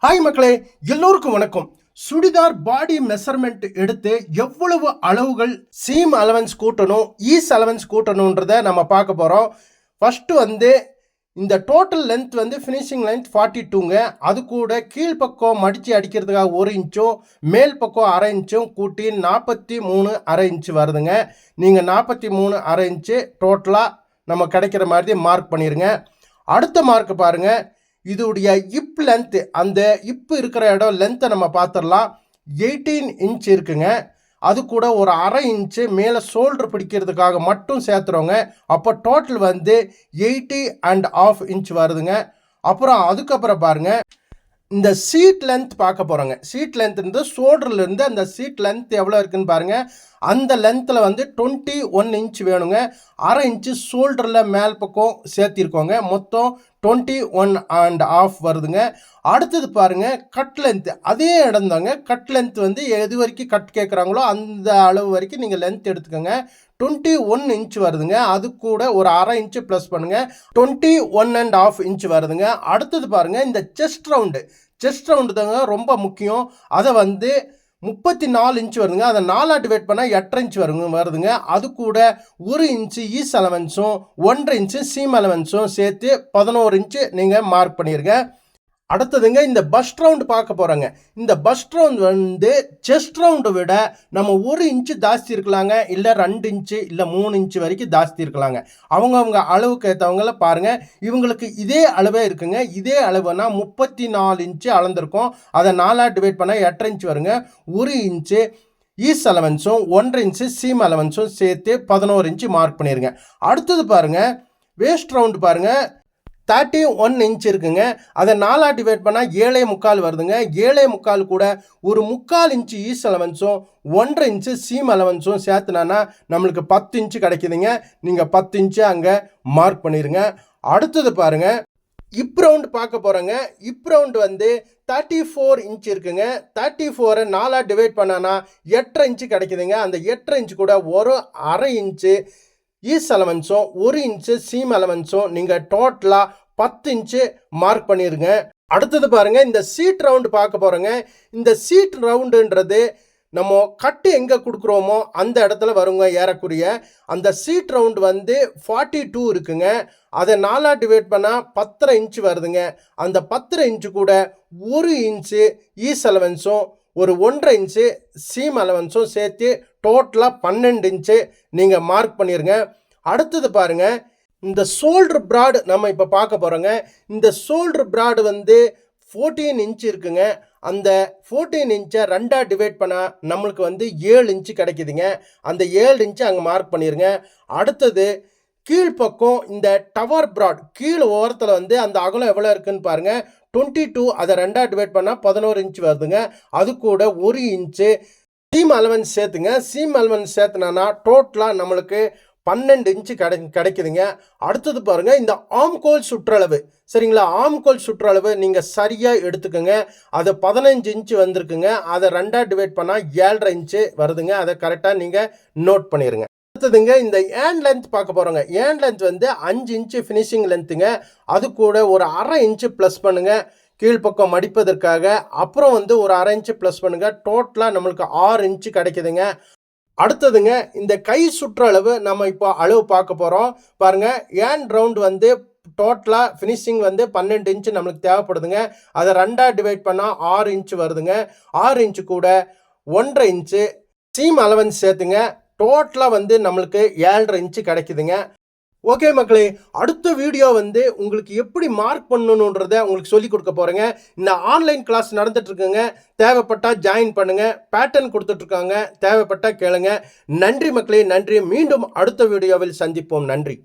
Hi மக்களே, எல்லோருக்கும் வணக்கம். சுடிதார் பாடி மெஷர்மெண்ட் எடுத்து எவ்வளவு அளவுகள் சீம் அலவன்ஸ் கூட்டணும், ஈஸ் அலவன்ஸ் கூட்டணுன்றதை நம்ம பார்க்க போகிறோம். ஃபஸ்ட்டு வந்து இந்த டோட்டல் லென்த் வந்து ஃபினிஷிங் லென்த் 42ங்க. அது கூட கீழ்ப்பக்கம் மடித்து அடிக்கிறதுக்காக 1 இன்ச்சும் மேல் பக்கம் அரை இன்ச்சும் கூட்டி 43 அரை இன்ச்சு வருதுங்க. நீங்கள் 43 அரை இன்ச்சு டோட்டலாக நம்ம கிடைக்கிற மாதிரி மார்க் பண்ணிடுங்க. அடுத்த மார்க் பாருங்கள், இதோடைய இப் லென்த்து, அந்த இப்பு இருக்கிற இடம் லென்த்தை நம்ம பார்த்துடலாம். 18 இன்ச் இருக்குங்க. அது கூட ஒரு அரை இன்ச்சு மேலே ஷோல்டர் பிடிக்கிறதுக்காக மட்டும் சேர்த்துறோங்க. அப்போ டோட்டல் வந்து 80.5 இன்ச் வருதுங்க. அப்புறம் அதுக்கப்புறம் பாருங்கள், இந்த சீட் லென்த் பார்க்க போகிறோங்க. சீட் லென்த்ன்றது ஷோல்டர்லேருந்து அந்த சீட் லென்த் எவ்வளோ இருக்குதுன்னு பாருங்கள். அந்த லென்த்தில் வந்து 21 இன்ச் வேணுங்க. அரை இன்ச்சு ஷோல்டரில் மேல் பக்கம் சேர்த்திருக்கோங்க. மொத்தம் 21.5 வருதுங்க. அடுத்தது பாருங்கள், கட் லென்த்து அதே இடம் தாங்க. கட் லென்த் வந்து எது வரைக்கும் கட் கேட்குறாங்களோ அந்த அளவு வரைக்கும் நீங்கள் லென்த் எடுத்துக்கோங்க. 21 இன்ச் வருதுங்க. அது கூட ஒரு அரை இன்ச்சு ப்ளஸ் பண்ணுங்கள், 21.5 இன்ச் வருதுங்க. அடுத்தது பாருங்கள், இந்த செஸ்ட் ரவுண்டு தாங்க ரொம்ப முக்கியம். அதை வந்து 34 இன்ச் வருதுங்க. அதை 4 டிவைட் பண்ணால் 8 இன்ச் வருதுங்க. அது கூட 1 இன்ச்சு ஈஸ் அலவன்ஸும் 1.5 இன்ச்சு சீம் அலவன்ஸும் சேர்த்து 11 இன்ச்சு நீங்கள் மார்க் பண்ணிடுங்க. அடுத்ததுங்க, இந்த பஸ்ட் ரவுண்டு பார்க்க போகிறோங்க. இந்த பஸ்ட் ரவுண்ட் வந்து செஸ்ட் ரவுண்டை விட நம்ம 1 இன்ச்சு ஜாஸ்தி இருக்கலாங்க, இல்லை 2 இன்ச்சு இல்லை 3 இன்ச்சு வரைக்கும் ஜாஸ்தி இருக்கலாங்க. அவங்கவுங்க அளவுக்கு ஏற்றவங்கள பாருங்கள். இவங்களுக்கு இதே அளவே இருக்குங்க. இதே அளவுனா 34 இன்ச்சு அளந்திருக்கும். அதை 4 டிவைட் பண்ணால் 8 இன்ச்சு வருங்க. 1 இன்ச்சு ஈஸ் அலவன்ஸும் 1.5 இன்ச்சு சீம் அலவன்ஸும் சேர்த்து 11 இன்ச்சு மார்க் பண்ணிடுங்க. அடுத்தது பாருங்கள், வேஸ்ட் ரவுண்டு பாருங்கள், 31 இன்ச் இருக்குங்க. அதை 4 டிவைட் பண்ணால் 7.25 வருதுங்க. 7.25 கூட ஒரு 3/4 இன்ச்சு ஈஸ் அலவன்ஸும் 1.5 இன்ச்சு சீம் அலவன்ஸும் சேர்த்துனா நம்மளுக்கு 10 இன்ச்சு கிடைக்குதுங்க. நீங்கள் 10 இன்ச்சு அங்கே மார்க் பண்ணிடுங்க. அடுத்தது பாருங்கள், இப் ரவுண்டு பார்க்க போகிறோங்க. இப் ரவுண்டு வந்து 34 இன்ச் இருக்குங்க. 34 4 டிவைட் பண்ணானா 8.5 இன்ச்சு கிடைக்குதுங்க. அந்த 8.5 இன்ச்சு கூட ஒரு அரை இன்ச்சு ஈஸ் அலவன்ஸும் 1 இன்ச்சு சீம் அலவன்ஸும் நீங்கள் டோட்டலாக 10 இன்ச்சு மார்க் பண்ணிடுங்க. அடுத்தது பாருங்கள், இந்த சீட் ரவுண்டு பார்க்க போகிறோங்க. இந்த சீட் ரவுண்டுன்றது நம்ம கட்டு எங்கே கொடுக்குறோமோ அந்த இடத்துல வருங்க. ஏறக்குரிய அந்த சீட் ரவுண்டு வந்து 42 இருக்குங்க. அதை 4 டிவைட் பண்ணால் 10.5 இன்ச்சு வருதுங்க. அந்த 10.5 இன்ச்சு கூட 1 இன்ச்சு ஈஸ் அலவன்ஸும் ஒரு 1.5 இன்ச்சு சீம் அலவன்ஸும் சேர்த்து டோட்டலாக 12 இன்ச்சு நீங்கள் மார்க் பண்ணிடுங்க. அடுத்தது பாருங்கள், இந்த ஷோல்டர் ப்ராடு நம்ம இப்போ பார்க்க போகிறோங்க. இந்த ஷோல்டர் ப்ராடு வந்து 14 இன்ச் இருக்குங்க. அந்த 14 இன்ச்சை 2 டிவைட் பண்ணால் நம்மளுக்கு வந்து 7 இன்ச்சு கிடைக்குதுங்க. அந்த 7 இன்ச்சு அங்கே மார்க் பண்ணிடுங்க. அடுத்தது கீழ்ப்பக்கம் இந்த டவர் ப்ராட் கீழ் ஓரத்தில் வந்து அந்த அகலம் எவ்வளோ இருக்குதுன்னு பாருங்கள். 22, அதை 2 டிவைட் பண்ணால் 11 இன்ச் வருதுங்க. அது கூட 1 இன்ச்சு சீம் அலவன்ஸ் சேர்த்துங்க. சீம் அலவன்ஸ் சேர்த்துனா டோட்டலாக நம்மளுக்கு 12 இன்ச்சு கிடைக்குதுங்க. அடுத்தது பாருங்கள், இந்த ஆம்கோல் சுற்றளவு, சரிங்களா? ஆம்கோல் சுற்றளவு நீங்கள் சரியாக எடுத்துக்கோங்க. அது 15 இன்ச்சு வந்திருக்குங்க. அதை 2 டிவைட் பண்ணால் 7.5 இன்ச்சு வருதுங்க. அதை கரெக்டாக நீங்கள் நோட் பண்ணிடுங்க. அடுத்ததுங்க, இந்த ஏண்ட் லென்த் பார்க்க போகிறோங்க. ஏண்ட் லென்த் வந்து 5 இன்ச்சு ஃபினிஷிங் லென்த்துங்க. அது கூட ஒரு அரை இன்ச்சு ப்ளஸ் பண்ணுங்கள் கீழ்ப்பக்கம் மடிப்பதற்காக. அப்புறம் வந்து ஒரு அரை இன்ச்சு ப்ளஸ் பண்ணுங்கள். டோட்டலாக நம்மளுக்கு 6 இன்ச்சு கிடைக்குதுங்க. அடுத்ததுங்க, இந்த கை சுற்றளவு நம்ம இப்போ அளவு பார்க்க போகிறோம். பாருங்கள், ஏண்ட் ரவுண்டு வந்து டோட்டலாக ஃபினிஷிங் வந்து 12 இன்ச்சு நம்மளுக்கு தேவைப்படுதுங்க. அதை 2 டிவைட் பண்ணால் 6 இன்ச்சு வருதுங்க. 6 இன்ச்சு கூட 1.5 இன்ச்சு சீம் அலவன்ஸ் சேர்த்துங்க. டோட்டலாக வந்து நம்மளுக்கு 7.5 இன்ச்சு கிடைக்குதுங்க. ஓகே மக்களே, அடுத்த வீடியோ வந்து உங்களுக்கு எப்படி மார்க் பண்ணணுன்றதை உங்களுக்கு சொல்லிக் கொடுக்க போகிறேங்க. இந்த ஆன்லைன் கிளாஸ் நடந்துட்டுருக்குங்க. தேவைப்பட்டால் ஜாயின் பண்ணுங்கள். பேட்டர்ன் கொடுத்துட்ருக்காங்க, தேவைப்பட்டால் கேளுங்க. நன்றி மக்களே, நன்றி. மீண்டும் அடுத்த வீடியோவில் சந்திப்போம். நன்றி.